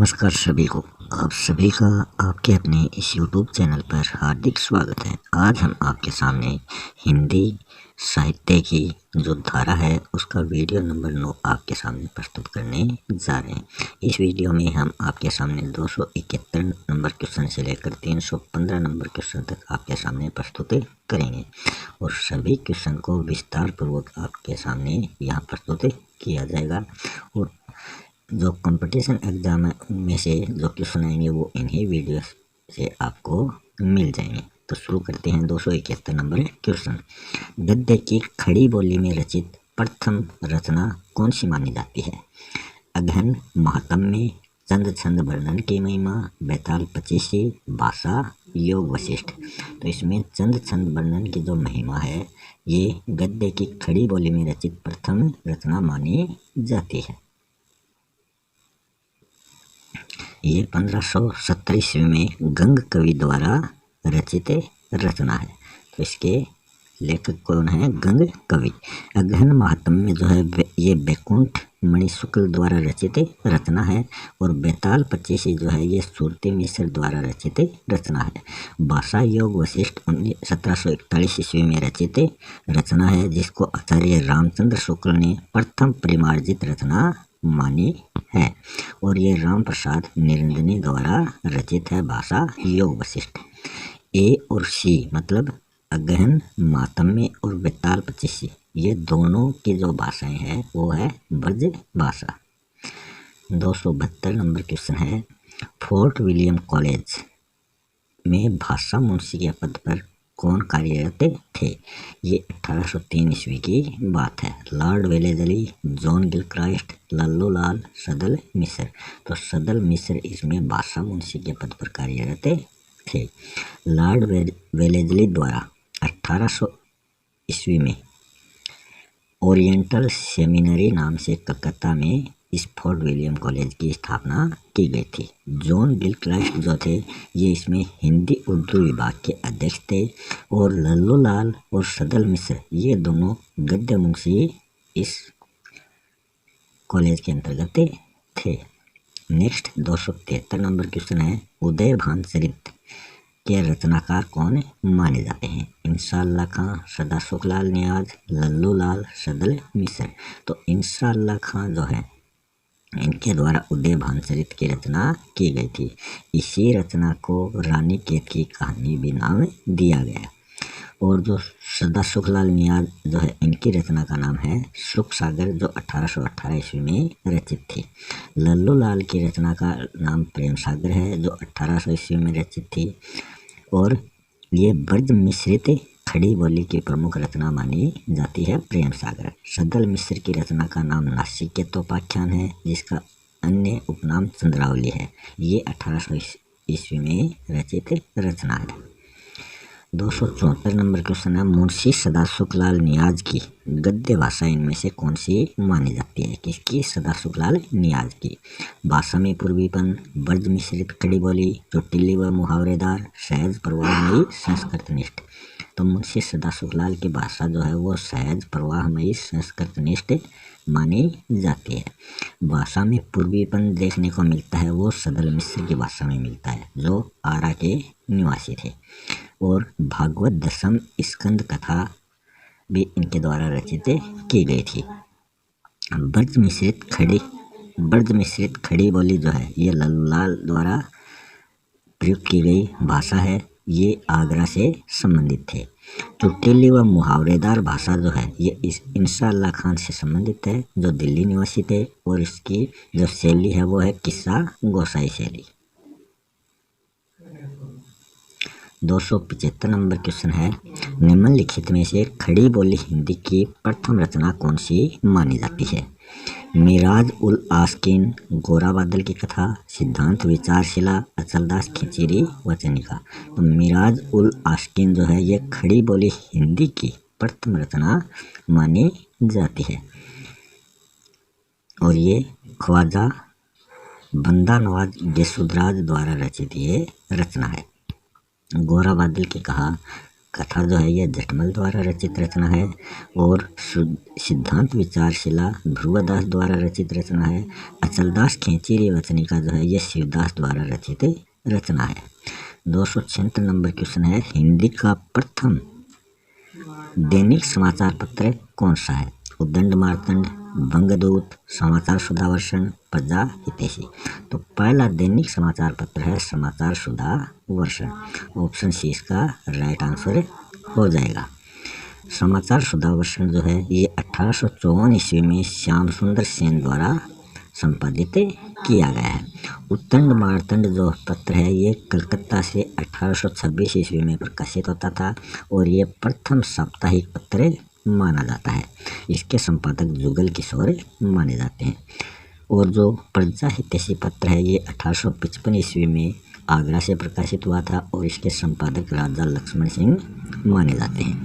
नमस्कार सभी को। आप सभी का आपके अपने इस YouTube चैनल पर हार्दिक स्वागत है। आज हम आपके सामने हिंदी साहित्य की जो धारा है उसका वीडियो नंबर 9 आपके सामने प्रस्तुत करने जा रहे हैं। इस वीडियो में हम आपके सामने 271 नंबर क्वेश्चन से लेकर 315 नंबर क्वेश्चन तक आपके सामने प्रस्तुत करेंगे और सभी क्वेश्चन को विस्तार पूर्वक आपके सामने यहाँ प्रस्तुत किया जाएगा। और जो कंपटीशन एग्जाम में से जो क्वेश्चन आएंगे वो इन्हीं वीडियो से आपको मिल जाएंगे। तो शुरू करते हैं 271 नंबर क्वेश्चन। गद्य की खड़ी बोली में रचित प्रथम रचना कौन सी मानी जाती है? अगहन महात्म्य, चंद छंद वर्णन की महिमा, बैताल पचीसी, भाषा, योग वशिष्ठ। तो इसमें चंद छंद वर्णन की जो महिमा है ये गद्य की खड़ी बोली में रचित प्रथम रचना मानी जाती है। ये 1570 ईस्वी में गंग कवि द्वारा रचित रचना है। तो इसके लेखक कौन है? गंग कवि। अगहन महात्म्य में जो है ये बैकुंठ मणि शुक्ल द्वारा रचित रचना है और बैताल पचीसी जो है ये सुरती मिश्र द्वारा रचित रचना है। भाषा योग वशिष्ठ 1741 ईस्वी में रचित रचना है जिसको आचार्य रामचंद्र शुक्ल ने प्रथम परिमार्जित रचना मानी है और ये राम प्रसाद निरंजनी द्वारा रचित है। भाषा योग वशिष्ठ। ए और सी मतलब अगहन महात्म्य और बैताल पचीसी ये दोनों की जो भाषाएं हैं वो है ब्रज भाषा। 272 नंबर क्वेश्चन है। फोर्ट विलियम कॉलेज में भाषा मुंशी के पद पर कौन कार्यरत थे? ये 1803 ईस्वी की बात है। Lord Wellesley, John Gilchrist, Lallu Lal, Sadal Mishra. तो सदल मिश्र इसमें भाषा मुंशी के पद पर कार्यरत थे। लॉर्ड वेलेजली द्वारा 1800 ईस्वी में ओरिएंटल सेमिनरी नाम से कलकत्ता में इस फोर्ट विलियम कॉलेज की स्थापना की गई थी। जॉन गिलक्राइस्ट जो थे ये इसमें हिंदी उर्दू विभाग के अध्यक्ष थे और लल्लू लाल और सदल मिश्र ये दोनों गद्य मुंशी इस कॉलेज के अंतर्गत थे। नेक्स्ट 273 नंबर क्वेश्चन है। उदयभान चरित्र के रचनाकार कौन माने जाते हैं? इंशाअल्लाह खां, सदा सुखलाल नियाज, लल्लू लाल, सदल मिश्र। तो इंशाअल्लाह खां जो है इनके द्वारा उदयभान चरित्र की रचना की गई थी। इसी रचना को रानी केत की कहानी भी नाम दिया गया और जो सदा सुखलाल नियाज जो है इनकी रचना का नाम है सुख सागर जो 1818 ईस्वी में रचित थी। लल्लू लाल की रचना का नाम प्रेम सागर है जो 1800 ईस्वी में रचित थी और ये ब्रज मिश्रित खड़ी बोली की प्रमुख रचना मानी जाती है प्रेम सागर। सदल मिश्र की रचना का नाम नासिकेतोपाख्यान है जिसका अन्य उपनाम चंद्रावली है। ये 1800 ईस्वी में रचित रचना है। 274 नंबर क्वेश्चन है। मुंशी सदा सुखलाल नियाज की गद्य भाषा इनमें से कौन सी मानी जाती है? किसकी? सदा सुखलाल नियाज की। भाषा में पूर्वीपन, ब्रज मिश्रित खड़ी बोली, चुटिल्ली व मुहावरेदार, सहज प्रवाहमयी, संस्कृतनिष्ठ। तो मुंशी सदा सुखलाल की भाषा जो है वो सहज प्रवाहमयी संस्कृतनिष्ठ मानी जाती है। भाषा में पूर्वीपन देखने को मिलता है वो सदल मिश्र की भाषा में मिलता है जो आरा के निवासी थे और भागवत दशम स्कंद कथा भी इनके द्वारा रचित की गई थी। ब्रज मिश्रित खड़ी बोली जो है ये लल्लू लाल द्वारा प्रयुक्त की गई भाषा है। ये आगरा से संबंधित थे। चुटिल्ली व मुहावरेदार भाषा जो है ये इस इंशाअल्लाह खान से संबंधित है जो दिल्ली निवासी थे और इसकी जो शैली है वो है किस्सा गोसाई शैली। 275 नंबर क्वेश्चन है। निम्नलिखित में से खड़ी बोली हिंदी की प्रथम रचना कौन सी मानी जाती है? मिराज उल आस्किन, गोरा बादल की कथा, सिद्धांत विचारशिला, अचलदास खिचड़ी वचनिका। तो मिराज उल आस्किन जो है ये खड़ी बोली हिंदी की प्रथम रचना मानी जाती है और ये ख्वाजा बंदा नवाज यशोधराज द्वारा रचित ये रचना है। गोरा बादल की कथा जो है ये जटमल द्वारा रचित रचना है और सिद्धांत विचारशिला ध्रुवदास द्वारा रचित रचना है। अचलदास खेचरी वचनिका जो है ये शिवदास द्वारा रचित रचना है। 276 नंबर क्वेश्चन है, हिंदी का प्रथम दैनिक समाचार पत्र कौन सा है? उद्दंड मार्तंड, बंगदूत, समाचार सुधा वर्षण, प्रजा हितैषी। तो पहला दैनिक समाचार पत्र है समाचार सुधा वर्षण। ऑप्शन सी इसका राइट आंसर हो जाएगा। समाचार सुधा वर्षण जो है ये 1854 ईस्वी में श्याम सुंदर सेन द्वारा संपादित किया गया है। उत्तंड मार्तंड जो पत्र है ये कलकत्ता से 1826 ईस्वी में प्रकाशित होता था और ये प्रथम साप्ताहिक पत्र माना जाता है। इसके संपादक जुगल किशोर माने जाते हैं। और जो प्रजा हितैषी पत्र है ये 1855 ईस्वी में आगरा से प्रकाशित हुआ था और इसके संपादक राजा लक्ष्मण सिंह माने जाते हैं।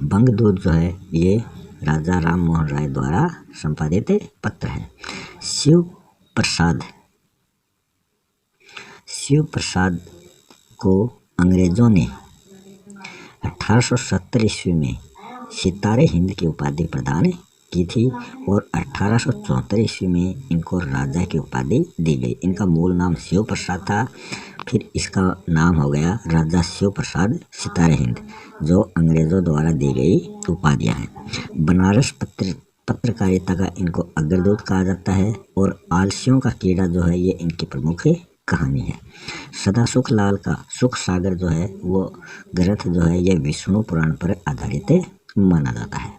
बंगदूत जो है ये राजा राम मोहन राय द्वारा संपादित पत्र है। शिव प्रसाद को अंग्रेजों ने 1870 ईस्वी में सितारे हिंद की उपाधि प्रदान की थी और 1874 ईस्वी में इनको राजा की उपाधि दी गई। इनका मूल नाम शिव प्रसाद था, फिर इसका नाम हो गया राजा शिव प्रसाद सितारे हिंद, जो अंग्रेजों द्वारा दी गई उपाधियां हैं। बनारस पत्रकारिता का इनको अग्रदूत कहा जाता है और आलसियों का कीड़ा जो है ये इनकी प्रमुख कहानी है। सदा सुखलाल का सुख सागर जो है वो ग्रंथ जो है ये विष्णु पुराण पर आधारित माना जाता है।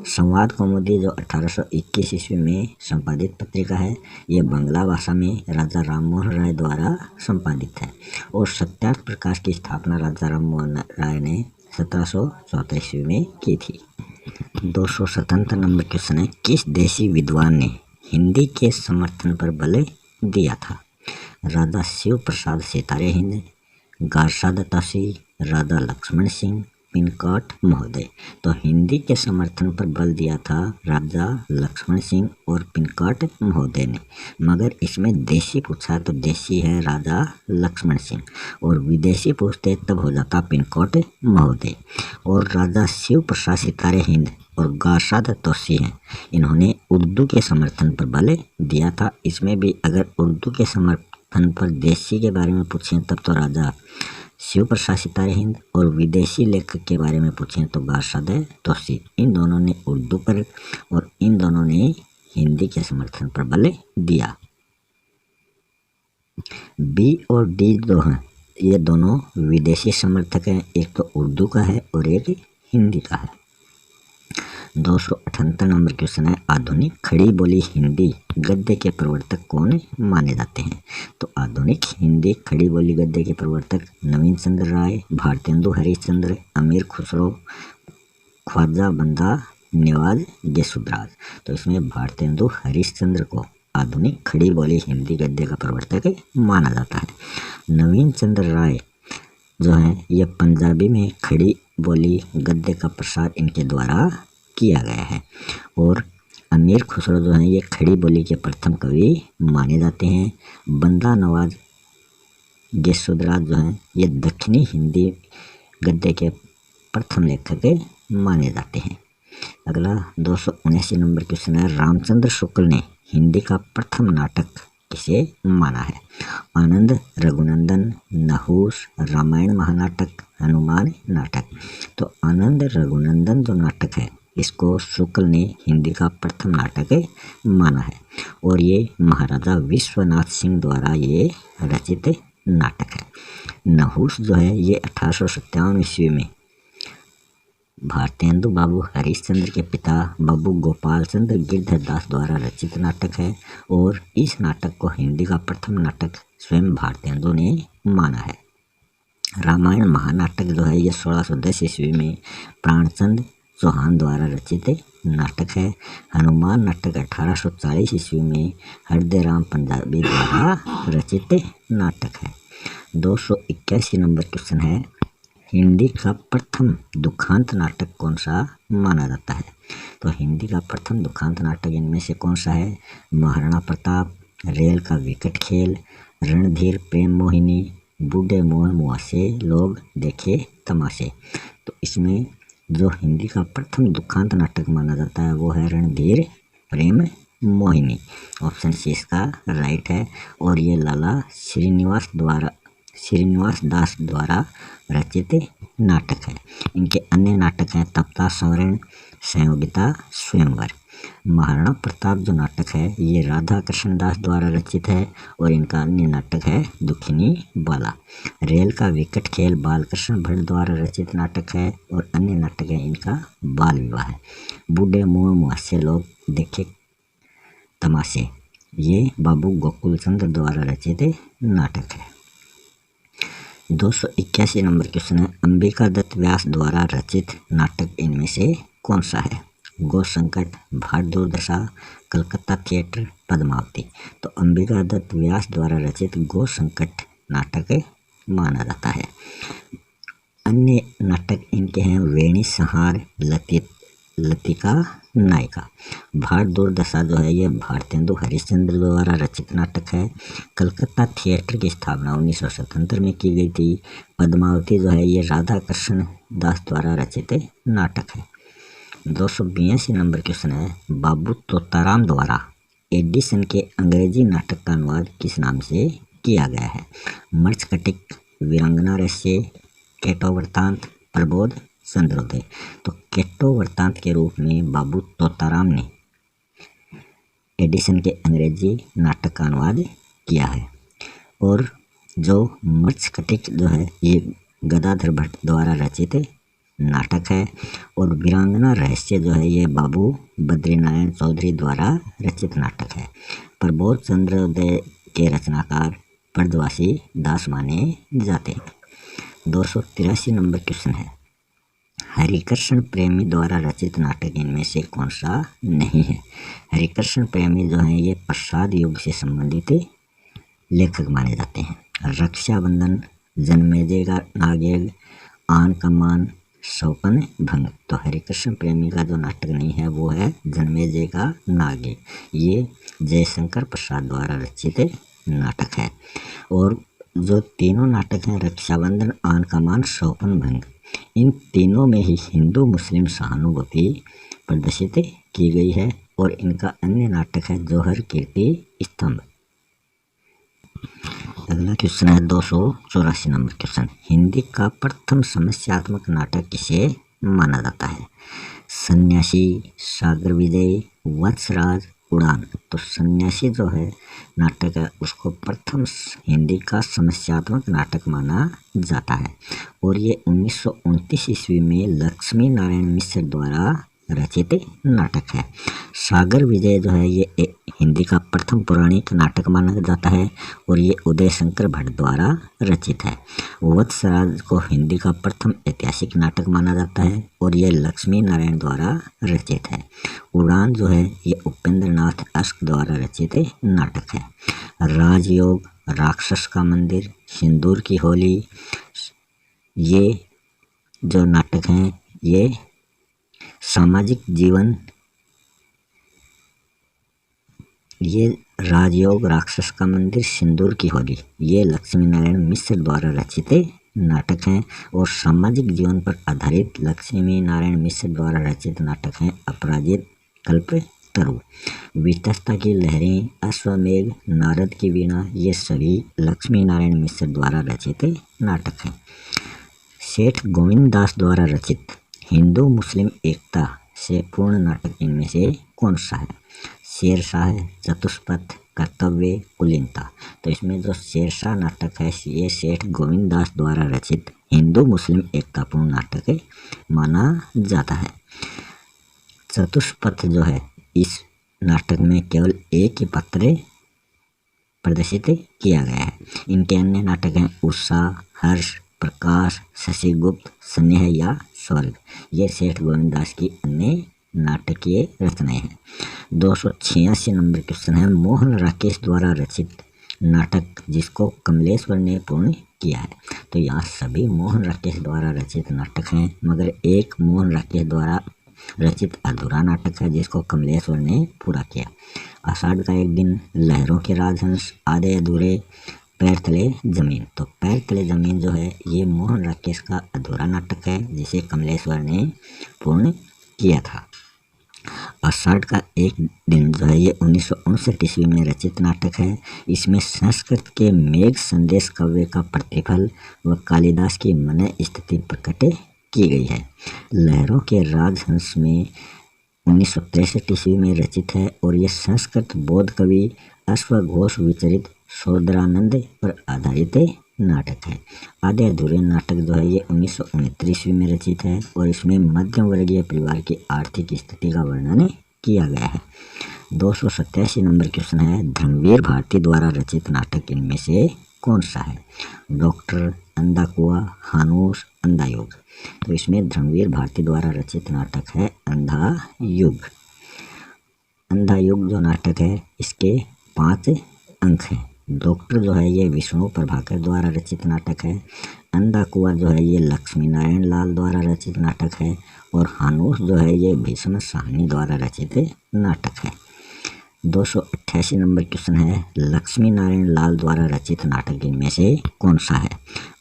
संवाद कौमुदी जो 1821 ईस्वी में संपादित पत्रिका है ये बांग्ला भाषा में राजा राममोहन राय द्वारा संपादित है और सत्यार्थ प्रकाश की स्थापना राजा राममोहन राय ने 1774 ईस्वी में की थी। 277 नंबर क्वेश्चन है, किस देशी विद्वान ने हिंदी के समर्थन पर बल दिया था? राजा शिव प्रसाद सितारे हिंद, गारसा दत्तासी, राजा लक्ष्मण सिंह, पिनकॉट महोदय। तो हिंदी के समर्थन पर बल दिया था राजा लक्ष्मण सिंह और पिनकॉट महोदय ने, मगर इसमें देशी पूछा तो देशी है राजा लक्ष्मण सिंह और विदेशी पूछते तब हो जाता पिनकॉट महोदय। और राजा शिव प्रसाद सितारे हिंद और गारसा दत्तासी हैं, इन्होंने उर्दू के समर्थन पर बल दिया था। इसमें भी अगर उर्दू के समर्थन पर देशी के बारे में पूछें तब तो राजा शिव प्रसाद सितारे हिंद और विदेशी लेखक के बारे में पूछें तो गारसा दत्तासी। इन दोनों ने उर्दू पर और इन दोनों ने हिंदी के समर्थन पर बल दिया। बी और डी जो हैं ये दोनों विदेशी समर्थक हैं, एक तो उर्दू का है और एक हिंदी का है। 278 नंबर क्वेश्चन है, आधुनिक खड़ी बोली हिंदी गद्य के प्रवर्तक कौन माने जाते हैं? तो आधुनिक हिंदी खड़ी बोली गद्य के प्रवर्तक नवीन चंद्र राय, भारतेंदु हरिश्चंद्र, अमीर खुसरो, ख्वाजा बंदा नवाज यशोधराज। तो इसमें भारतेंदु हरिश्चंद्र को आधुनिक खड़ी बोली हिंदी गद्य का प्रवर्तक माना जाता है। नवीन चंद्र राय जो है ये पंजाबी में खड़ी बोली गद्य का प्रसार इनके द्वारा किया गया है और अमीर खुसरो जो है ये खड़ी बोली के प्रथम कवि माने जाते हैं। बंदा नवाज यशोधराज जो हैं ये दक्षिणी हिंदी गद्य के प्रथम लेखक माने जाते हैं। अगला 279 नंबर क्वेश्चन है, रामचंद्र शुक्ल ने हिंदी का प्रथम नाटक किसे माना है? आनंद, रघुनंदन, नहुस, रामायण महानाटक, हनुमान नाटक। तो आनंद रघुनंदन जो नाटक है इसको शुक्ल ने हिंदी का प्रथम नाटक माना है और ये महाराजा विश्वनाथ सिंह द्वारा ये रचित नाटक है। नहुस जो है ये 1857 ईस्वी में भारतेंदु बाबू हरिश्चंद्र के पिता बाबू गोपाल चंद्र गिरधरदास द्वारा रचित नाटक है और इस नाटक को हिंदी का प्रथम नाटक स्वयं भारतेंदु ने माना है। रामायण महानाटक जो है ये 1610 ईस्वी में प्राणचंद चौहान द्वारा रचित नाटक है। हनुमान नाटक 1840 ईस्वी में हृदयराम पंजाबी द्वारा रचित नाटक है। 281 नंबर क्वेश्चन है, हिंदी का प्रथम दुखांत नाटक कौन सा माना जाता है? तो हिंदी का प्रथम दुखांत नाटक इनमें से कौन सा है? महाराणा प्रताप, रेल का विकट खेल, रणधीर प्रेम मोहिनी, बूढ़े मोह मुआसे लोग देखे तमाशे। तो इसमें जो हिंदी का प्रथम दुखांत नाटक माना जाता है वो है रणधीर प्रेम मोहिनी। ऑप्शन सी इसका राइट है। और ये लाला श्रीनिवास दास द्वारा रचित नाटक है। इनके अन्य नाटक हैं तप्ता स्वर्ण, संयोगिता, स्वयंवर। महाराणा प्रताप जो नाटक है ये राधा कृष्ण दास द्वारा रचित है और इनका अन्य नाटक है दुखिनी बाला। रेल का विकट खेल बालकृष्ण भट्ट द्वारा रचित नाटक है और अन्य नाटक है इनका बाल विवाह। बूढ़े मुँह मुहासे लोग देखे तमाशे, ये बाबू गोकुल चंद्र द्वारा रचित नाटक है। 281 नंबर क्वेश्चन है, अंबिका दत्त व्यास द्वारा रचित नाटक इनमें से कौन सा है? गो संकट, भाट दुर्दशा, कलकत्ता थिएटर, पद्मावती। तो अंबिका दत्त व्यास द्वारा रचित गो संकट नाटक माना जाता है। अन्य नाटक इनके हैं वेणी संहार, लतिका नायिका। भाट दुर्दशा जो है ये भारतेंदु हरिश्चंद्र द्वारा रचित नाटक है। कलकत्ता थिएटर की स्थापना 1977 में की गई थी। पद्मावती जो है ये राधा कृष्ण दास द्वारा रचित नाटक है। 282 नंबर क्वेश्चन है, बाबू तोताराम द्वारा एडिसन के अंग्रेजी नाटक का अनुवाद किस नाम से किया गया है? मर्चकटिक, वीरांगना रहस्य, केटो वृत्तांत, प्रबोध, चंद्रोदय। तो केटो वृत्तांत के रूप में बाबू तोताराम ने एडिसन के अंग्रेजी नाटक का अनुवाद किया है। और जो मर्चकटिक जो है ये गदाधर भट्ट द्वारा रचित नाटक है। और वीरांगना रहस्य जो है ये बाबू बद्रीनारायण चौधरी द्वारा रचित नाटक है। प्रबोध चंद्रोदय के रचनाकार ब्रजवासी दास माने जाते हैं। 283 नंबर क्वेश्चन है, हरिकृष्ण प्रेमी द्वारा रचित नाटक इनमें से कौन सा नहीं है? हरिकृष्ण प्रेमी जो है ये प्रसाद युग से संबंधित लेखक माने जाते हैं। रक्षाबंधन, जन्मेजय का नागेल, आन का मान, शौकन भंग। तो हरिकृष्ण प्रेमी का जो नाटक नहीं है वो है जन्मेजय का नागे। ये जयशंकर प्रसाद द्वारा रचित नाटक है। और जो तीनों नाटक हैं रक्षाबंधन, आन का मान, शौकन भंग, इन तीनों में ही हिंदू मुस्लिम सहानुभूति प्रदर्शित की गई है। और इनका अन्य नाटक है जौहर कीर्ति स्तंभ। अगला क्वेश्चन है 284 नंबर क्वेश्चन, हिंदी का प्रथम समस्यात्मक नाटक किसे माना जाता है? सन्यासी, सागर विजय, वत्सराज, उड़ान। तो सन्यासी जो है नाटक है उसको प्रथम हिंदी का समस्यात्मक नाटक माना जाता है। और ये 1929 ईस्वी में लक्ष्मी नारायण मिश्र द्वारा रचित नाटक है। सागर विजय जो है ये हिंदी का प्रथम पौराणिक नाटक माना जाता है और ये उदय शंकर भट्ट द्वारा रचित है। वत्सराज को हिंदी का प्रथम ऐतिहासिक नाटक माना जाता है और ये लक्ष्मी नारायण द्वारा रचित है। उड़ान जो है ये उपेंद्र नाथ अश्क द्वारा रचित नाटक है। राजयोग, राक्षस का मंदिर, सिंदूर की होली, ये जो नाटक हैं ये सामाजिक जीवन, ये राजयोग, राक्षस का मंदिर, सिंदूर की होली, ये लक्ष्मी नारायण मिश्र द्वारा रचित नाटक हैं। और सामाजिक जीवन पर आधारित लक्ष्मी नारायण मिश्र द्वारा रचित नाटक हैं अपराजित, कल्पतरु, वितस्ता की लहरें, अश्वमेघ, नारद की वीणा, ये सभी लक्ष्मी नारायण मिश्र द्वारा रचित नाटक हैं। सेठ गोविंद दास द्वारा रचित हिंदू मुस्लिम एकता से पूर्ण नाटक इनमें से कौन सा है? शेरशाह, चतुष्पथ, कर्तव्य, कुलीनता। तो इसमें जो शेरशाह नाटक है ये सेठ गोविंद दास द्वारा रचित हिंदू मुस्लिम एकतापूर्ण नाटक माना जाता है। चतुष्पथ जो है इस नाटक में केवल एक ही पात्र प्रदर्शित किया गया है। इनके अन्य नाटक हैं उषा, हर्ष, प्रकाश, शशिगुप्त, स्नेह या स्वर्ग। ये सेठ गोविंद दास की अन्य नाटकीय रचनाएं हैं। 286 नंबर क्वेश्चन है, मोहन राकेश द्वारा रचित नाटक जिसको कमलेश्वर ने पूर्ण किया है। तो यहाँ सभी मोहन राकेश द्वारा रचित नाटक हैं मगर एक मोहन राकेश द्वारा रचित अधूरा नाटक है जिसको कमलेश्वर ने पूरा किया। आषाढ़ का एक दिन, लहरों के राजहंस, आधे अधूरे, पैर तले जमीन। तो पैर तले जमीन जो है ये मोहन राकेश का अधूरा नाटक है जिसे कमलेश्वर ने पूर्ण किया था। आषाढ़ का एक दिन जो है ये 1959 ईस्वी में रचित नाटक है। इसमें संस्कृत के मेघ संदेश काव्य का प्रतिफल व कालिदास की मन स्थिति प्रकट की गई है। लहरों के राजहंस में 1963 ईस्वी में रचित है और यह संस्कृत बौद्ध कवि अश्वघोष विचरित सोदरानंद पर आधारित नाटक है। आधे अधूरे नाटक जो है ये 1969 ईस्वी में रचित है और इसमें मध्यम वर्गीय परिवार की आर्थिक स्थिति का वर्णन किया गया है। 287 नंबर क्वेश्चन है, धर्मवीर भारती द्वारा रचित नाटक इनमें से कौन सा है? डॉक्टर, अंधा कुआं, हानूस, अंधा युग। तो इसमें धर्मवीर भारती द्वारा रचित नाटक है अंधा युग। अंधा युग जो नाटक है इसके 5 अंक हैं। डॉक्टर जो है ये विष्णु प्रभाकर द्वारा रचित नाटक है। अंधा कुआं जो है ये लक्ष्मी नारायण लाल द्वारा रचित नाटक है और हानूस जो है ये भीष्म साहनी द्वारा रचित नाटक है। 288 नंबर क्वेश्चन है, लक्ष्मी नारायण लाल द्वारा रचित नाटक इनमें से कौन सा है?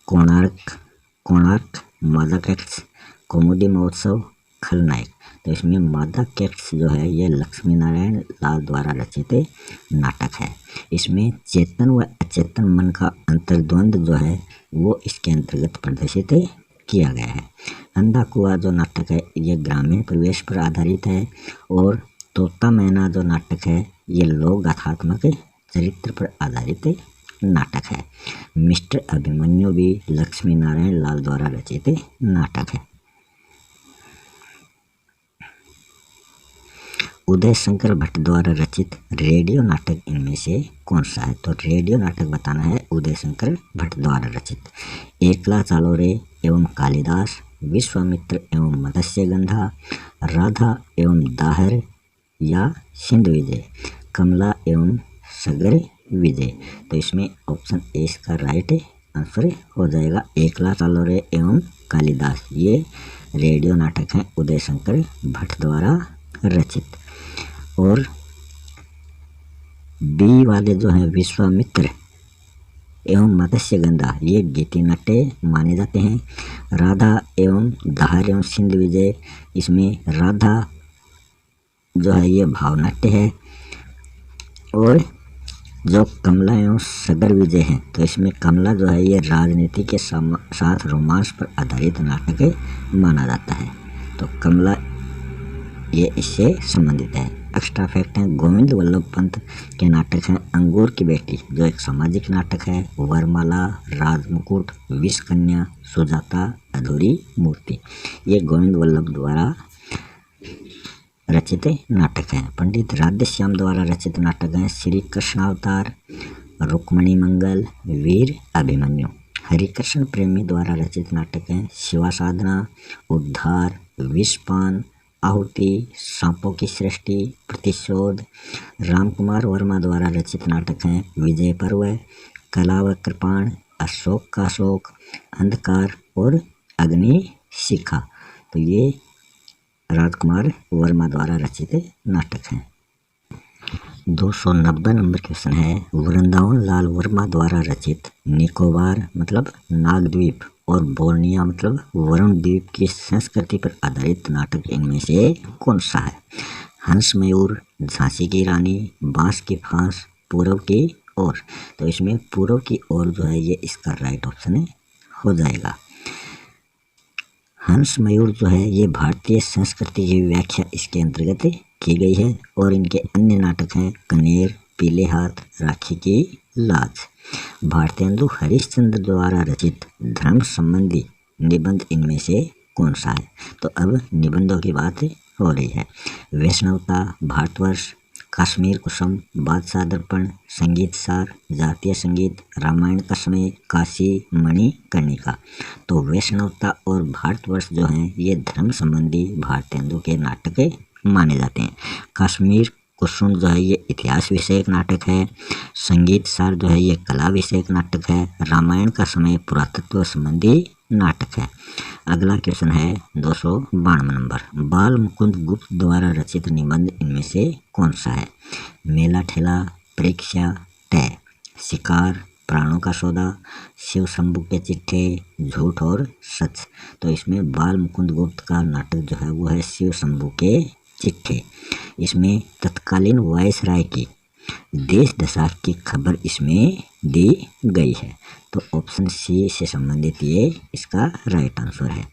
कोणार्क, मादा कैट्स, कौमुदी महोत्सव, खलनायक। तो इसमें मादा कैट्स जो है ये लक्ष्मी नारायण लाल द्वारा रचित नाटक है। इसमें चेतन व अचेतन मन का अंतर्द्वंद जो है वो इसके अंतर्गत प्रदर्शित किया गया है। अंधा कुआं जो नाटक है ये ग्रामीण परिवेश पर आधारित है और तोता मैना जो नाटक है ये लोक गाथात्मक चरित्र पर आधारित नाटक है। मिस्टर अभिमन्यु भी लक्ष्मी नारायण लाल द्वारा रचित नाटक है। उदय शंकर भट्ट द्वारा रचित रेडियो नाटक इनमें से कौन सा है? तो रेडियो नाटक बताना है उदय शंकर भट्ट द्वारा रचित। एकला चालो रे एवं कालिदास, विश्वामित्र एवं मत्स्यगंधा, राधा एवं दाहर या सिंधु विजय, कमला एवं सगर विजय। तो इसमें ऑप्शन ए इसका राइट आंसर हो जाएगा। एकला चालो रे एवं कालिदास ये रेडियो नाटक है उदय शंकर भट्ट द्वारा रचित। और बी वाले जो हैं विश्वामित्र एवं मत्स्यगंधा ये गीति नाट्य माने जाते हैं। राधा एवं दाहर एवं सिंधु विजय, इसमें राधा जो है ये भावनाट्य है और जो कमला एवं सगर विजय है तो इसमें कमला जो है ये राजनीति के साथ रोमांस पर आधारित नाटक माना जाता है। तो कमला ये इससे संबंधित है। एक्स्ट्रा फैक्ट है, गोविंद वल्लभ पंत के नाटक हैं अंगूर की बेटी जो एक सामाजिक नाटक है, वरमाला, राजमुकुट, विष कन्या, सुजाता, अधूरी मूर्ति ये गोविंद वल्लभ द्वारा रचित नाटक हैं। पंडित राधेश्याम द्वारा रचित नाटक हैं श्री कृष्णावतार, रुक्मणी मंगल, वीर अभिमन्यु। हरिकृष्ण प्रेमी द्वारा रचित नाटक हैं शिवा साधना, उद्धार, विषपान, आहुति, सांपों की सृष्टि, प्रतिशोध। रामकुमार वर्मा द्वारा रचित नाटक हैं विजय पर्व, कला व कृपाण, अशोक का शोक, अंधकार और अग्नि शिखा। तो ये राजकुमार वर्मा द्वारा रचित नाटक हैं। 290 नंबर क्वेश्चन है, वृंदावन लाल वर्मा द्वारा रचित निकोबार मतलब नागद्वीप और बोर्निया मतलब वरुण द्वीप की संस्कृति पर आधारित नाटक इनमें से कौन सा है? हंस मयूर, झांसी की रानी, बांस की फांस, पूर्व की ओर। तो इसमें पूर्व की ओर जो है ये इसका राइट ऑप्शन हो जाएगा। हंस मयूर जो है ये भारतीय संस्कृति की व्याख्या इसके अंतर्गत की गई है और इनके अन्य नाटक हैं कनेर, पीले हाथ, राखी की लाज। भारतेंदु हरिश्चंद्र द्वारा रचित धर्म संबंधी निबंध इनमें से कौन सा है? तो अब निबंधों की बात हो रही है। वैष्णवता, भारतवर्ष, कश्मीर कुसुम, बादशाह दर्पण, संगीत सार, जातीय संगीत, रामायण का समय, काशी, मणिकर्णिका। तो वैष्णवता और भारतवर्ष जो हैं ये धर्म संबंधी भारतेंदु के नाटक माने जाते हैं। कश्मीर कुसुम जो है ये इतिहास विषयक नाटक है। संगीत सार जो है ये कला विषयक नाटक है। रामायण का समय पुरातत्व संबंधी नाटक है। अगला क्वेश्चन है 292 नंबर, बाल मुकुंद गुप्त द्वारा रचित निबंध इनमें से कौन सा है? मेला ठेला, परीक्षा, तय, शिकार, प्राणों का सौदा, शिव शंभू के चिट्ठे, झूठ और सच। तो इसमें बाल मुकुंद गुप्त का नाटक जो है वो है शिव शंभू के चिट्ठे। इसमें तत्कालीन वायसराय की देश दशा की खबर इसमें दी गई है। तो ऑप्शन सी से संबंधित ये इसका राइट आंसर है।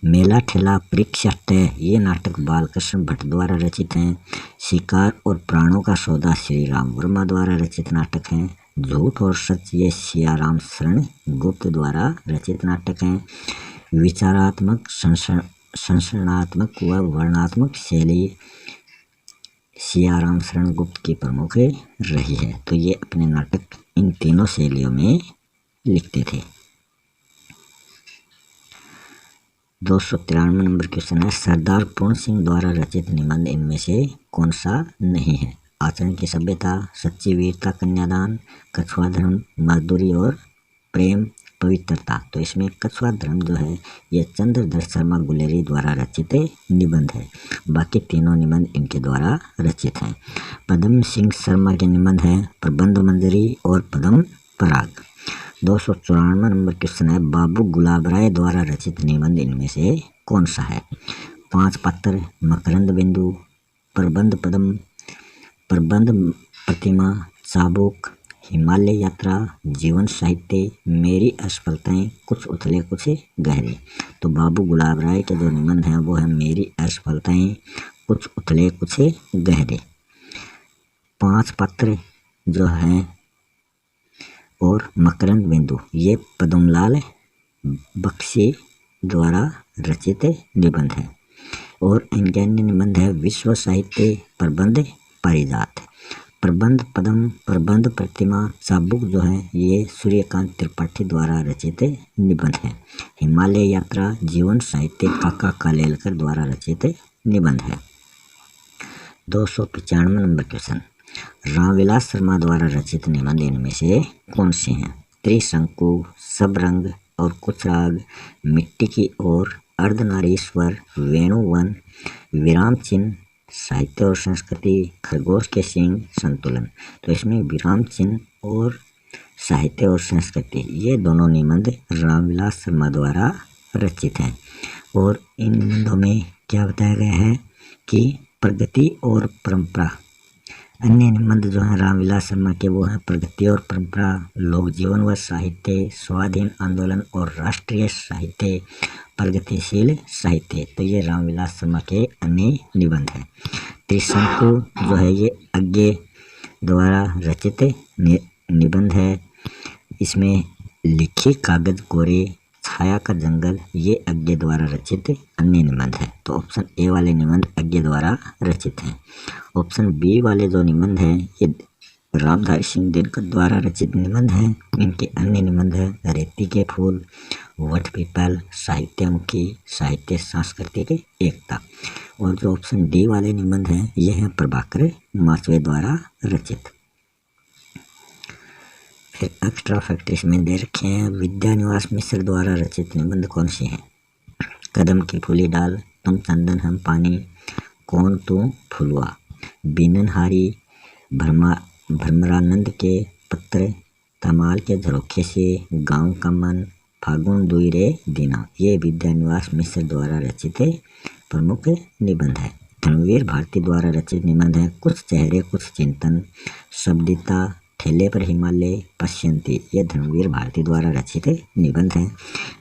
मेला ठेला परीक्षा तय ये नाटक बालकृष्ण भट्ट द्वारा रचित हैं। शिकार और प्राणों का सौदा श्री राम वर्मा द्वारा रचित नाटक हैं। झूठ और सच ये सियाराम शरण गुप्त द्वारा रचित नाटक हैं। विचारात्मक, संरचनात्मक व वर्णनात्मक शैली सियाराम शरण गुप्त की प्रमुख रही है। तो ये अपने नाटक इन तीनों शैलियों में लिखते थे। 293 नंबर क्वेश्चन है, सरदार पूर्ण सिंह द्वारा रचित निबंध इनमें से कौन सा नहीं है? आचरण की सभ्यता, सच्ची वीरता, कन्यादान, कछुआ धर्म, मजदूरी और प्रेम, पवित्रता। तो इसमें कछुआ धर्म जो है ये चंद्रधर शर्मा गुलेरी द्वारा रचित निबंध है। बाकी तीनों निबंध इनके द्वारा रचित हैं। पद्म सिंह शर्मा के निबंध है प्रबंध मंजरी और पद्म पराग। 294 नंबर क्वेश्चन है, बाबू गुलाब राय द्वारा रचित निबंध इनमें से कौन सा है? पांच पत्र, मकरंद बिंदु, प्रबंध पद्म, प्रबंध प्रतिमा, चाबुक, हिमालय यात्रा, जीवन साहित्य, मेरी असफलताएं, कुछ उथले कुछ गहरे। तो बाबू गुलाब राय के जो निबंध हैं वो है मेरी असफलताएं, कुछ उथले कुछ गहरे। पांच पत्र जो हैं और मकरंद बिंदु ये पद्मलाल बख्शी द्वारा रचित निबंध है। और इनके अन्य निबंध है विश्व साहित्य, प्रबंध पारिजात, प्रबंध पद्म, प्रबंध प्रतिमा, चाबुक जो है ये सूर्यकांत त्रिपाठी द्वारा रचित निबंध है। हिमालय यात्रा, जीवन साहित्य काका कालेलकर द्वारा रचित निबंध है। 295 नंबर क्वेश्चन, रामविलास शर्मा द्वारा रचित निबंध इनमें से कौन से हैं? त्रिशंकु, सब रंग और कुछ राग, मिट्टी की ओर, अर्धनारीश्वर, वेणुवन, विराम चिन्ह, साहित्य और संस्कृति, खरगोश के सिंह, संतुलन। तो इसमें विराम चिन्ह और साहित्य और संस्कृति ये दोनों निबंध रामविलास शर्मा द्वारा रचित हैं। और इन निबंधों में क्या बताया गया है कि प्रगति और परंपरा। अन्य निबंध जो हैं रामविलास शर्मा के वो हैं प्रगति और परंपरा, लोक जीवन व साहित्य, स्वाधीन आंदोलन और राष्ट्रीय साहित्य, प्रगतिशील साहित्य। तो ये रामविलास शर्मा के अन्य निबंध हैं। त्रिशंकु जो है ये अज्ञे द्वारा रचित निबंध है। इसमें लिखी कागज कोरे, छाया का जंगल ये अज्ञे द्वारा रचित अन्य निबंध है। तो ऑप्शन ए वाले निबंध अज्ञे द्वारा रचित हैं। ऑप्शन बी वाले जो निबंध हैं ये रामधारी सिंह दिनकर द्वारा रचित निबंध हैं। इनके अन्य निबंध है रेती के फूल, वट पीपल, साहित्यमुखी, साहित्य सांस्कृतिक एकता। और जो ऑप्शन डी वाले निबंध हैं ये हैं प्रभाकर माचवे द्वारा रचित। फिर एक्स्ट्रा फैक्ट इसमें दे रखे हैं, विद्यानिवास मिश्र द्वारा रचित निबंध कौन से हैं? कदम की फूली डाल, तुम चंदन हम पानी, कौन तू फुलवा, बीननहारी, भ्रमरानंद के पत्र, तमाल के झरोखे से, गांव का मन, फागुन दुई रे दीना। ये विद्यानिवास मिश्र द्वारा रचित प्रमुख निबंध है। धर्मवीर भारती द्वारा रचित निबंध है कुछ चेहरे कुछ चिंतन, शब्दिता, ठेले पर हिमालय, पश्यंती। ये धर्मवीर भारती द्वारा रचित निबंध हैं।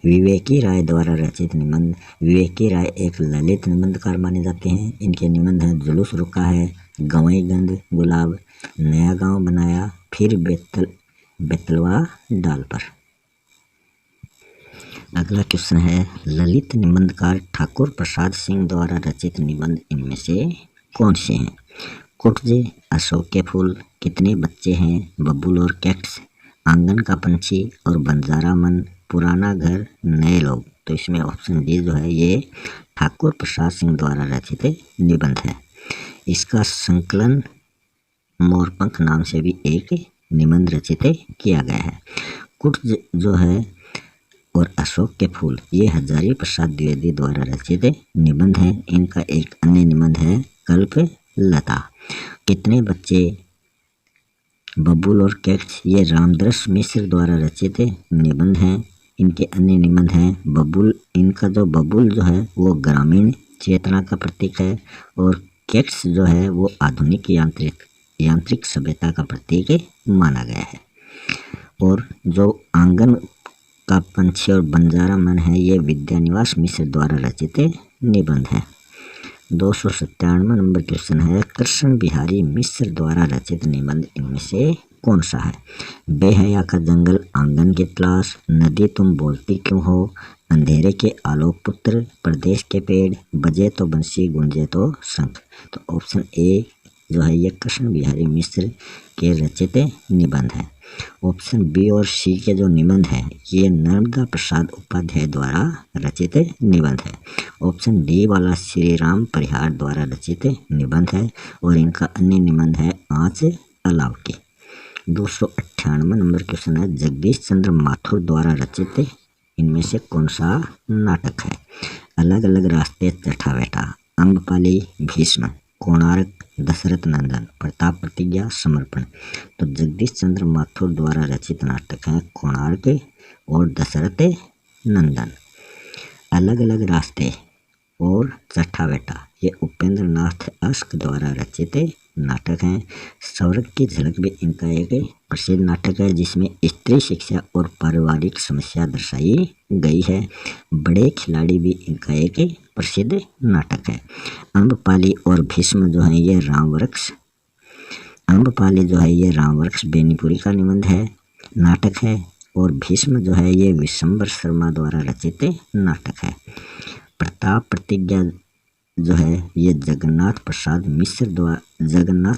विवेकी राय द्वारा रचित निबंध। विवेकी राय एक ललित निबंधकार माने जाते हैं। इनके निबंध हैं जुलूस रुका है, गंवई गंध गुलाब, नया गांव बनाया, फिर बेतलवा डाल पर। अगला क्वेश्चन है, ललित निबंधकार ठाकुर प्रसाद सिंह द्वारा रचित निबंध इनमें से कौन से हैं? कुटज, अशोक के फूल, कितने बच्चे हैं, बबुल और कैट्स, आंगन का पंछी और बंजारा मन, पुराना घर, नए लोग। तो इसमें ऑप्शन डी जो है ये ठाकुर प्रसाद सिंह द्वारा रचित निबंध है। इसका संकलन मोरपंख नाम से भी एक निबंध रचित किया गया है। कुटज जो है और अशोक के फूल ये हजारी प्रसाद द्विवेदी द्वारा रचित निबंध है। इनका एक अन्य निबंध है कल्प लता। कितने बच्चे बबुल और कैक्ट्स ये रामदरस मिश्र द्वारा रचित निबंध हैं। इनके अन्य निबंध हैं बबुल, इनका जो बबुल जो है वो ग्रामीण चेतना का प्रतीक है और कैक्ट्स जो है वो आधुनिक यांत्रिक सभ्यता का प्रतीक माना गया है। और जो आंगन का पंछी और बंजारा मन है ये विद्यानिवास मिश्र द्वारा रचित निबंध है। 297 नंबर क्वेश्चन है कृष्ण बिहारी मिश्र द्वारा रचित निबंध इनमें से कौन सा है? बेहया का जंगल, आंगन की तलाश, नदी तुम बोलती क्यों हो, अंधेरे के आलोक पुत्र, प्रदेश के पेड़, बजे तो बंसी गुंजे तो शंख। तो ऑप्शन ए जो है ये कृष्ण बिहारी मिश्र के रचित निबंध है। ऑप्शन बी और सी के जो निबंध है ये नर्मदा प्रसाद उपाध्याय द्वारा रचित निबंध है। ऑप्शन डी वाला श्री राम परिहार द्वारा रचित निबंध है और इनका अन्य निबंध है आँच अलाव की। 298 नंबर क्वेश्चन है जगदीश चंद्र माथुर द्वारा रचित इनमें से कौन सा नाटक है? अलग अलग रास्ते, चट्ठा बैठा, अम्बपाली, भीष्म, कोणार्क, दशरथ नंदन, प्रताप प्रतिज्ञा, समर्पण। तो जगदीश चंद्र माथुर द्वारा रचित नाटक है कोणार्क और दशरथ नंदन। अलग अलग रास्ते और चट्ठा बैठा ये उपेंद्र नाथ अश्क द्वारा रचित नाटक हैं। स्वर्ग की झलक भी इनका एक प्रसिद्ध नाटक है जिसमें स्त्री शिक्षा और पारिवारिक समस्या दर्शाई गई है। बड़े खिलाड़ी भी इनका एक प्रसिद्ध नाटक है। अम्बपाली और भीष्म जो है ये रामवृक्ष, अम्बपाली जो है ये रामवृक्ष बेनीपुरी का निबंध है नाटक है और भीष्म जो है ये विशंबर शर्मा द्वारा रचित नाटक है। प्रताप प्रतिज्ञा जो है ये जगन्नाथ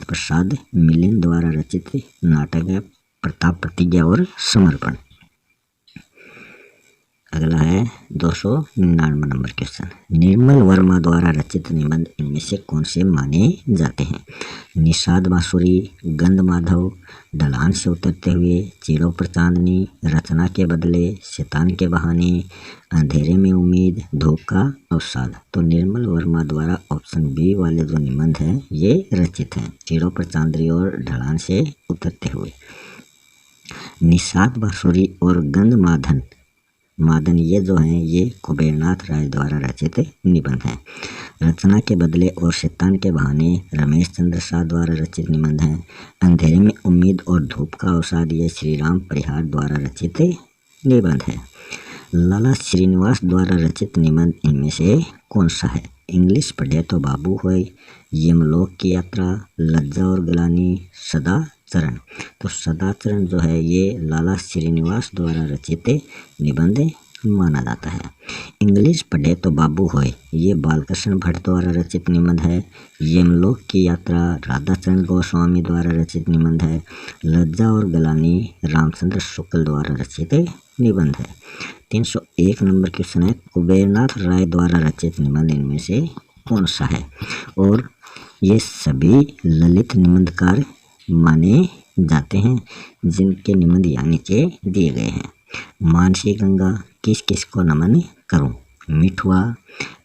प्रसाद मिलिंद द्वारा रचित नाटक है। प्रताप प्रतिज्ञा और समर्पण। अगला है 299 नंबर क्वेश्चन निर्मल वर्मा द्वारा रचित निबंध इनमें से कौन से माने जाते हैं? निषाद बांसुरी, गंध माधव, ढलान से उतरते हुए, चीरों पर चांदनी, रचना के बदले, शैतान के बहाने, अंधेरे में उम्मीद, धूप का अवसाद। तो निर्मल वर्मा द्वारा ऑप्शन बी वाले जो निबंध हैं ये रचित हैं चीरों पर चांदनी और ढलान से उतरते हुए। निषाद बांसुरी और गंध मादन ये जो हैं ये कुबेरनाथ राय द्वारा रचित निबंध हैं। रचना के बदले और शैतान के बहाने रमेश चंद्र शाह द्वारा रचित निबंध हैं। अंधेरे में उम्मीद और धूप का अवसाद ये श्री राम परिहार द्वारा रचित निबंध है। लाला श्रीनिवास द्वारा रचित निबंध इनमें से कौन सा है? इंग्लिश पढ़े तो बाबू होए, यमलोक की यात्रा, लज्जा और गलानी, सदा चरण। तो सदा चरण जो है ये लाला श्रीनिवास द्वारा रचित निबंध माना जाता है। इंग्लिश पढ़े तो बाबू होए ये बालकृष्ण भट्ट द्वारा रचित निबंध है। यमलोक की यात्रा राधाचरण गोस्वामी द्वारा रचित निबंध है। लज्जा और गलानी रामचंद्र शुक्ल द्वारा रचित निबंध है। 301 नंबर क्वेश्चन है कुबेरनाथ राय द्वारा रचित निबंध इनमें से कौन सा है? और ये सभी ललित निबंधकार माने जाते हैं जिनके निबंध यहाँ नीचे दिए गए हैं। मानसी गंगा, किस किस को नमन करूं, मिठुआ,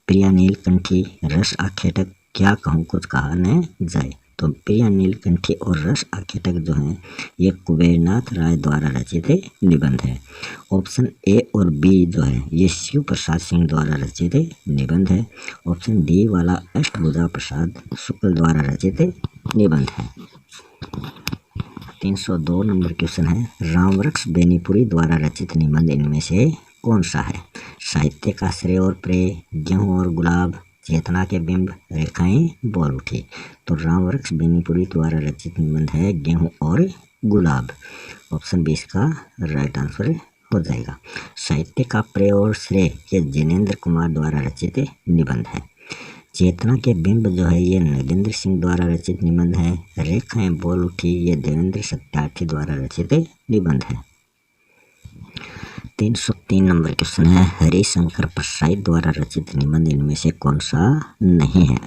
प्रिया नीलकंठी, रस आखेटक, क्या कहूँ कुछ कहा न जाए। तो प्रिया नीलकंठी और रस आखेटक जो हैं ये कुबेरनाथ राय द्वारा रचित निबंध है। ऑप्शन ए और बी जो है ये शिव प्रसाद सिंह द्वारा रचित निबंध है। ऑप्शन डी वाला अष्टभुजा प्रसाद शुक्ल द्वारा रचित निबंध है। 302 नंबर क्वेश्चन है रामवृक्ष बेनीपुरी द्वारा रचित निबंध इनमें से कौन सा है? साहित्य का श्रेय और प्रेय, गेहूं और गुलाब, चेतना के बिंब, रेखाएं बोल उठी। तो रामवृक्ष बेनीपुरी द्वारा रचित निबंध है गेहूं और गुलाब। ऑप्शन 20 का राइट आंसर हो जाएगा। साहित्य का प्रेय और श्रेय ये जिनेंद्र कुमार द्वारा रचित निबंध है। चेतना के बिंब जो है ये नगेंद्र सिंह द्वारा रचित निबंध है। रेखाएं बोल उठी ये देवेंद्र सत्यार्थी द्वारा रचित निबंध है। 303 नंबर क्वेश्चन है हरिशंकर प्रसाद द्वारा रचित निबंध इनमें से कौन सा नहीं है?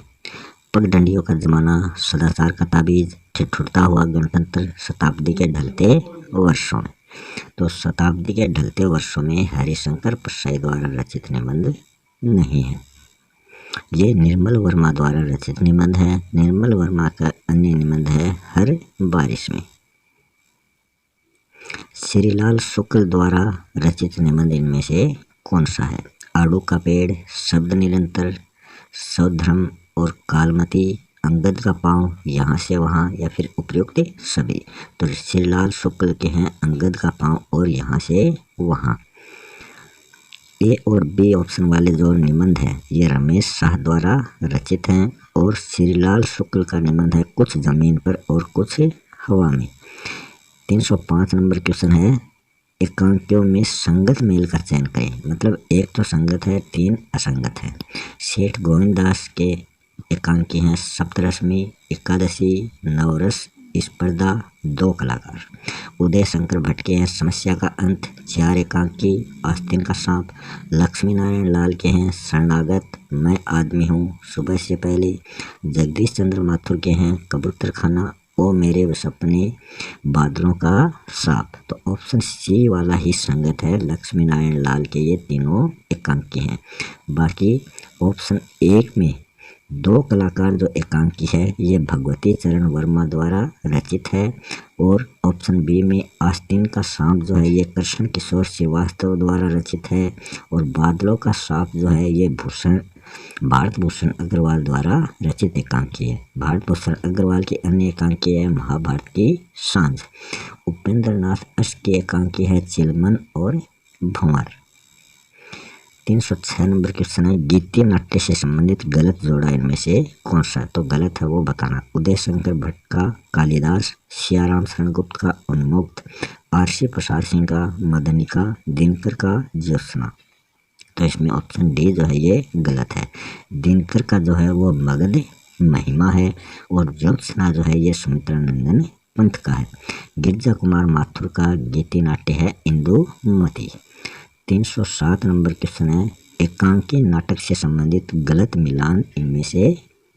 पगडंडियों का जमाना, सदाचार का ताबीज, ठिठुरता हुआ गणतंत्र, शताब्दी के ढलते वर्षों में। तो शताब्दी के ढलते वर्षों में हरिशंकर प्रसाद द्वारा रचित निबंध नहीं है। ये निर्मल वर्मा द्वारा रचित निबंध है। निर्मल वर्मा का अन्य निबंध है हर बारिश में। श्रीलाल शुक्ल द्वारा रचित निबंध इनमें से कौन सा है? आड़ू का पेड़, शब्द निरंतर, स्वधर्म और कालमती, अंगद का पाँव, यहाँ से वहाँ, या फिर उपयुक्त सभी। तो श्रीलाल शुक्ल के हैं अंगद का पाँव और यहाँ से वहाँ। ए और बी ऑप्शन वाले जो निबंध है ये रमेश शाह द्वारा रचित हैं और श्रीलाल शुक्ल का निबंध है कुछ जमीन पर और कुछ हवा में। 305 नंबर क्वेश्चन है, एकांकियों में संगत मेल का चयन करें। मतलब एक तो संगत है, 3 असंगत है। सेठ गोविंददास के एकांकी हैं सप्तरश्मि, एकादशी, नवरस, स्पर्धा, 2 कलाकार। उदय शंकर भट्ट के हैं समस्या का अंत, 4 एकांकी, आस्तीन का सांप। लक्ष्मी नारायण लाल के हैं शरणागत, मैं आदमी हूँ, सुबह से पहले। जगदीश चंद्र माथुर के हैं कबूतर खाना, ओ मेरे सपने, बादलों का साथ। तो ऑप्शन सी वाला ही संगत है, लक्ष्मी नारायण लाल के ये तीनों एकांकी हैं। बाकी ऑप्शन 1 में 2 कलाकार जो एकांकी है ये भगवती चरण वर्मा द्वारा रचित है और ऑप्शन बी में आस्तीन का सांप जो है ये कृष्ण किशोर श्रीवास्तव द्वारा रचित है और बादलों का सांप जो है ये भारत भूषण अग्रवाल द्वारा रचित एकांकी है। भारत भूषण अग्रवाल की अन्य एकांकी है महाभारत की सांझ। उपेंद्र नाथ अश्क की एकांकी है चिलमन और भंवर। 306 नंबर क्वेश्चन है, गीतीय नाट्य से संबंधित गलत जोड़ा इनमें से कौन सा? तो गलत है वो बताना। उदय शंकर भट्ट का कालिदास, सियाराम शरण गुप्त का उन्मुक्त, आरसी प्रसाद सिंह का मदनिका, दिनकर का ज्योत्सना। तो इसमें ऑप्शन डी जो है ये गलत है। दिनकर का जो है वो मगध महिमा है और ज्योत्सना जो है ये सुमित्रा नंदन पंत का है। गिरजा कुमार माथुर का गीति नाट्य है इंदुमती। 307 नंबर क्वेश्चन है, एकांकी नाटक से संबंधित गलत मिलान इनमें से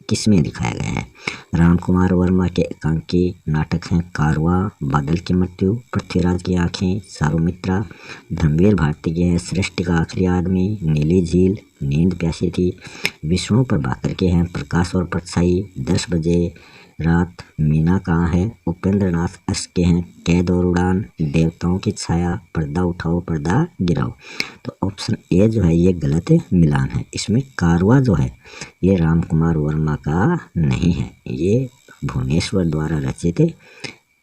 किसमें दिखाया गया है? रामकुमार वर्मा के एकांकी नाटक हैं कारवा, बादल की मृत्यु, पृथ्वीराज की आंखें, चारुमित्रा। धर्मवीर भारती के हैं सृष्टि का आखिरी आदमी, नीली झील, नींद प्यासी थी। विष्णु प्रभाकर के हैं प्रकाश और परछाई, 10 बजे रात, मीना कहाँ है। उपेंद्र नाथ अश्क के हैं कैद और उड़ान, देवताओं की छाया, पर्दा उठाओ पर्दा गिराओ। तो ऑप्शन ए जो है ये गलत मिलान है। इसमें कारवा जो है ये रामकुमार वर्मा का नहीं है, ये भुवनेश्वर द्वारा रचित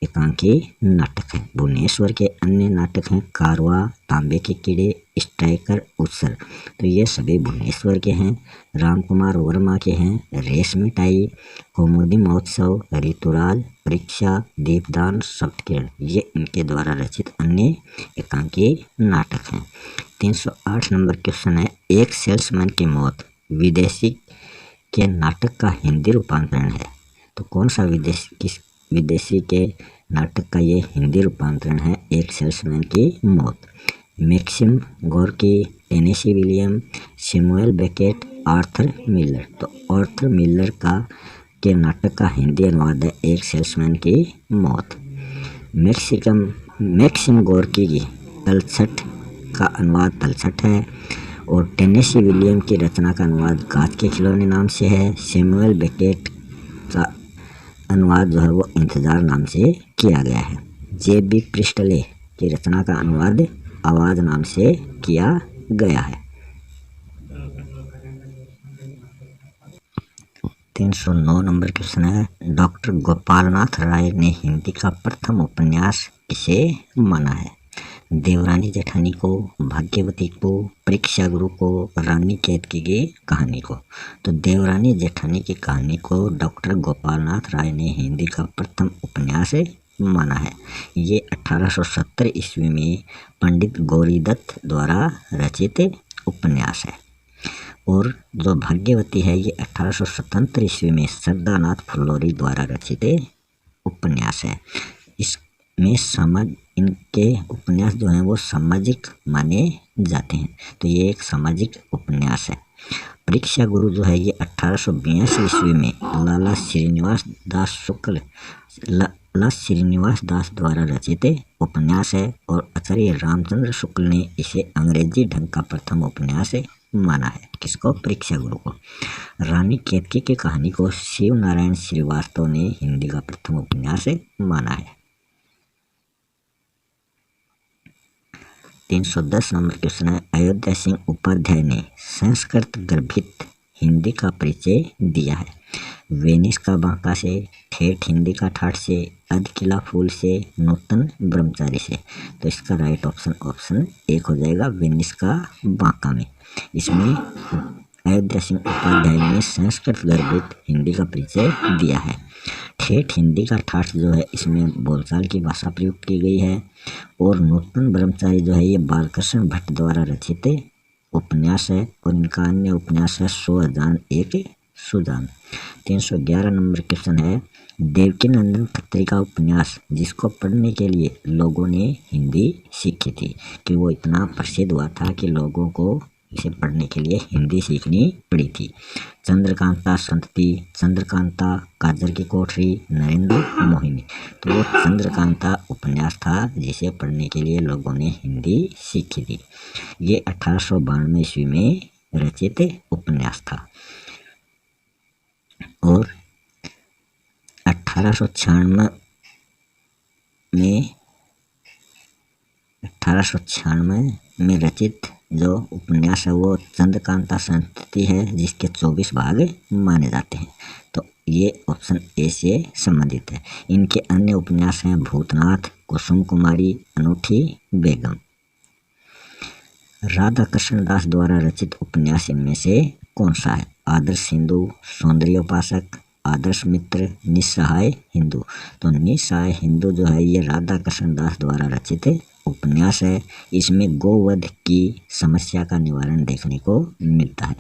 एकांकी नाटक है। भुवनेश्वर के अन्य नाटक हैं कारवा, तांबे के कीड़े, स्ट्राइकर, उत्सर। तो ये सभी भुवनेश्वर के हैं। रामकुमार वर्मा के हैं रेस मिठाई, कौमुदी महोत्सव, ऋतुराज, परीक्षा, दीपदान, सप्तकिरण। ये इनके द्वारा रचित अन्य एकांकी नाटक हैं। 308 नंबर क्वेश्चन है, एक सेल्समैन की मौत विदेशी के नाटक का हिंदी रूपांतरण है। तो कौन सा विदेशी के नाटक का ये हिंदी रूपांतरण है? एक सेल्समैन की मौत। Maxim Gorky, Tennessee William, Samuel Beckett, Arthur Miller. तो आर्थर मिलर का के नाटक का हिंदी अनुवाद है एक सेल्समैन की मौत। मैक्सिम गोर्की की तलछट का अनुवाद तलछट है और टेनेसी विलियम की रचना का अनुवाद कांच के खिलौने नाम से है। सैमुअल बेकेट का अनुवाद जो है वो इंतजार नाम से किया गया है। जे.बी. प्रिस्टले की रचना का अनुवाद आवाज नाम से किया गया है। 309 नंबर क्वेश्चन है, डॉक्टर गोपालनाथ राय ने हिंदी का प्रथम उपन्यास किसे माना है? देवरानी जेठानी को, भाग्यवती को, परीक्षा गुरु को, रानी केतकी की कहानी को। तो देवरानी जेठानी की कहानी को डॉक्टर गोपालनाथ राय ने हिंदी का प्रथम उपन्यास माना है। ये 1870 ईस्वी में पंडित गौरीदत्त द्वारा रचित उपन्यास है और जो भाग्यवती है ये 1877 ईस्वी में श्रद्धानाथ फुल्लोरी द्वारा रचित उपन्यास है। इसमें इनके उपन्यास जो हैं वो सामाजिक माने जाते हैं, तो ये एक सामाजिक उपन्यास है। परीक्षा गुरु जो है ये 1882 ईस्वी में लाला श्रीनिवास दास द्वारा रचित उपन्यास है और आचार्य रामचंद्र शुक्ल ने इसे अंग्रेजी ढंग का प्रथम उपन्यास माना है। किसको? परीक्षा गुरु को। रानी केतकी की कहानी को शिव नारायण श्रीवास्तव ने हिंदी का प्रथम उपन्यास माना है। 310 नंबर क्वेश्चन है, अयोध्या सिंह उपाध्याय ने संस्कृत गर्भित हिंदी का परिचय दिया है। वेनिस का बांका से, ठेठ हिंदी का ठाठ से, अधकिला फूल से, नूतन ब्रह्मचारी से। तो इसका राइट ऑप्शन एक हो जाएगा, वेनिस का बांका में। इसमें अयोध्या सिंह उपाध्याय ने संस्कृत गर्भित हिंदी का परिचय दिया है। ठेठ हिंदी का ठाठ जो है इसमें बोलचाल की भाषा प्रयुक्त की गई है। और नूतन ब्रह्मचारी जो है ये बालकृष्ण भट्ट द्वारा रचित उपन्यास है और इनका अन्य उपन्यास है 100,001 सुजान। 311 नंबर क्वेश्चन है, देवकीनंदन खत्री का उपन्यास जिसको पढ़ने के लिए लोगों ने हिंदी सीखी थी, कि वो इतना प्रसिद्ध हुआ था कि लोगों को इसे पढ़ने के लिए हिंदी सीखनी पड़ी थी। चंद्रकांता संतति, चंद्रकांता, काजर की कोठरी, नरेंद्र मोहिनी। तो वो चंद्रकांता उपन्यास था जिसे पढ़ने के लिए लोगों ने हिंदी सीखी थी। ये 1892 ईस्वी में रचित उपन्यास था। और 1896 में रचित जो उपन्यास है वो चंद्रकांता संतति है, जिसके 24 भाग माने जाते हैं। तो ये ऑप्शन ए से संबंधित है। इनके अन्य उपन्यास हैं भूतनाथ, कुसुम कुमारी, अनूठी बेगम। राधा कृष्ण दास द्वारा रचित उपन्यास इनमें से कौन सा है? आदर्श हिंदू, सौंदर्योपासक, आदर्श मित्र, निस्सहाय हिंदू। तो निस्सहाय हिंदू जो है ये राधा कृष्ण दास द्वारा रचित उपन्यास है। इसमें गोवध की समस्या का निवारण देखने को मिलता है।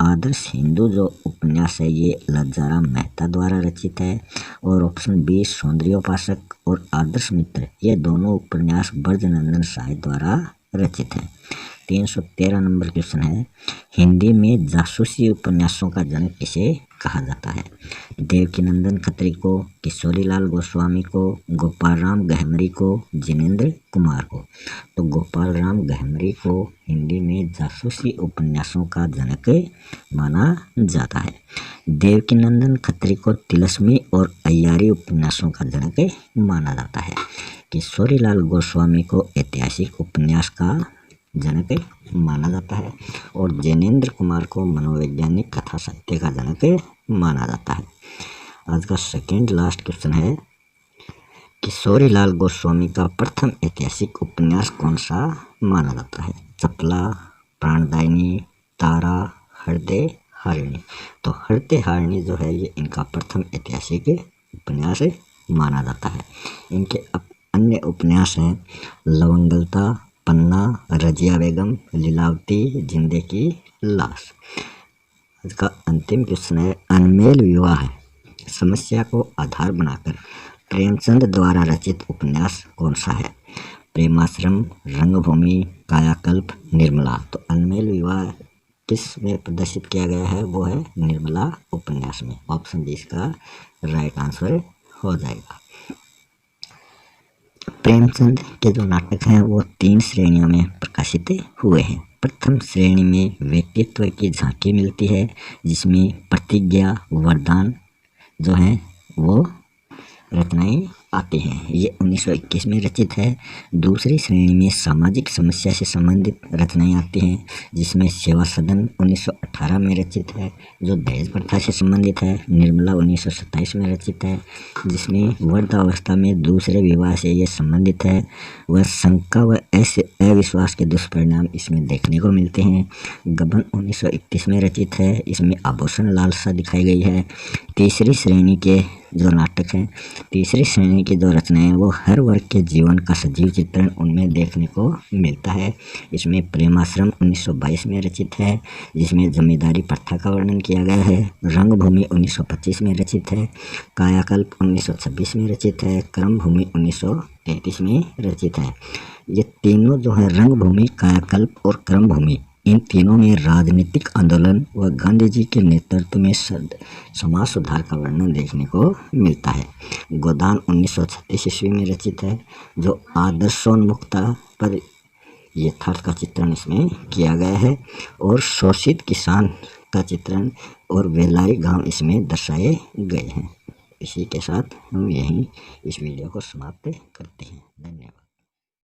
आदर्श हिंदू जो उपन्यास है ये लज्जाराम मेहता द्वारा रचित है। और ऑप्शन बी सौंदर्योपासक और आदर्श मित्र ये दोनों उपन्यास ब्रजनंदन साय द्वारा रचित है। 313 नंबर क्वेश्चन है, हिंदी में जासूसी उपन्यासों का जनक किसे कहा जाता है? देवकीनंदन खत्री को, किशोरीलाल गोस्वामी को, गोपाल राम गहमरी को, जिनेंद्र कुमार को। तो गोपाल राम गहमरी को हिंदी में जासूसी उपन्यासों का जनक माना जाता है। देवकीनंदन खत्री को तिलस्मी और अय्यारी उपन्यासों का जनक माना जाता है। किशोरीलाल गोस्वामी को ऐतिहासिक उपन्यास का जनक माना जाता है। और जिनेंद्र कुमार को मनोवैज्ञानिक कथा साहित्य का जनक माना जाता है। आज का सेकंड लास्ट क्वेश्चन है, किशोरीलाल गोस्वामी का प्रथम ऐतिहासिक उपन्यास कौन सा माना जाता है? चपला, प्राणदायिनी, तारा, हृदय हारिणी। तो हृदय हारिणी जो है ये इनका प्रथम ऐतिहासिक उपन्यास माना जाता है। इनके अन्य उपन्यास हैं लवंगलता, पन्ना, रजिया बेगम, लीलावती, जिंदे की लाश। इसका अंतिम क्वेश्चन है, अनमेल विवाह समस्या को आधार बनाकर प्रेमचंद द्वारा रचित उपन्यास कौन सा है? प्रेमाश्रम, रंगभूमि, कायाकल्प, निर्मला। तो अनमेल विवाह किस में प्रदर्शित किया गया है? वो है निर्मला उपन्यास में। ऑप्शन डी इसका राइट आंसर हो जाएगा। प्रेमचंद के जो नाटक हैं वो 3 श्रेणियों में प्रकाशित हुए हैं। प्रथम श्रेणी में व्यक्तित्व की झांकी मिलती है, जिसमें प्रतिज्ञा, वरदान जो हैं वो रचनाएं आती हैं। ये 1921 में रचित है। दूसरी श्रेणी में सामाजिक समस्या से संबंधित रचनाएं आती हैं, जिसमें सेवा सदन 1918 में रचित है जो दहेज प्रथा से संबंधित है। निर्मला 1927 में रचित है, जिसमें वृद्धावस्था में दूसरे विवाह से ये संबंधित है। वह शंका व अविश्वास के दुष्परिणाम इसमें देखने को मिलते हैं। गबन 1931 में रचित है, इसमें आभूषण लालसा दिखाई गई है। तीसरी श्रेणी के जो नाटक हैं, तीसरी श्रेणी की जो रचनाएं हैं वो हर वर्ग के जीवन का सजीव चित्रण उनमें देखने को मिलता है। इसमें प्रेमाश्रम 1922 में रचित है, जिसमें जमींदारी प्रथा का वर्णन किया गया है। रंगभूमि 1925 में रचित है। कायाकल्प 1926 में रचित है। क्रमभूमि 1933 में रचित है। ये तीनों जो है रंगभूमि, कायाकल्प और क्रमभूमि, इन तीनों में राजनीतिक आंदोलन व गांधी जी के नेतृत्व में समाज सुधार का वर्णन देखने को मिलता है। गोदान 1936 ईस्वी में रचित है, जो आदर्शोन्मुखता पर यथार्थ का चित्रण इसमें किया गया है। और शोषित किसान का चित्रण और बेलारी गांव इसमें दर्शाए गए हैं। इसी के साथ हम यहीं इस वीडियो को समाप्त करते हैं। धन्यवाद।